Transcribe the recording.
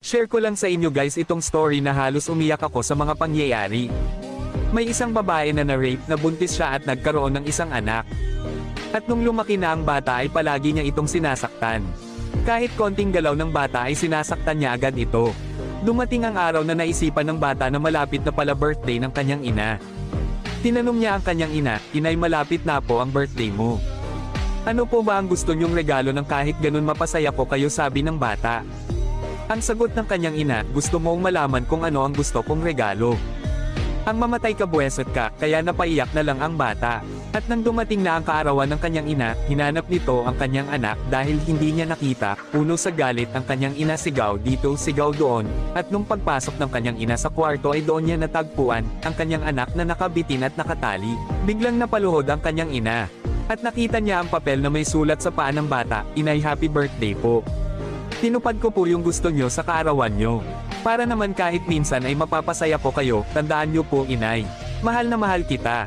Share ko lang sa inyo guys itong story na halos umiyak ako sa mga pangyayari. May isang babae na na-rape, na buntis siya at nagkaroon ng isang anak. At nung lumaki na ang bata ay palagi niya itong sinasaktan. Kahit konting galaw ng bata ay sinasaktan niya agad ito. Dumating ang araw na naisipan ng bata na malapit na pala birthday ng kanyang ina. Tinanong niya ang kanyang ina, "Inay, malapit na po ang birthday mo. Ano po ba ang gusto niyong regalo ng kahit ganun mapasaya ko kayo?" sabi ng bata. Ang sagot ng kanyang ina, "Gusto mong malaman kung ano ang gusto kong regalo. Ang mamatay ka buwesot ka," kaya napaiyak na lang ang bata. At nang dumating na ang kaarawan ng kanyang ina, hinanap nito ang kanyang anak dahil hindi niya nakita. Puno sa galit ang kanyang ina, sigaw dito, sigaw doon. At nung pagpasok ng kanyang ina sa kwarto ay doon niya natagpuan ang kanyang anak na nakabitin at nakatali. Biglang napaluhod ang kanyang ina. At nakita niya ang papel na may sulat sa paa ng bata, "Inay, happy birthday po. Tinupad ko po yung gusto nyo sa kaarawan nyo. Para naman kahit minsan ay mapapasaya po kayo, tandaan nyo po, Inay. Mahal na mahal kita."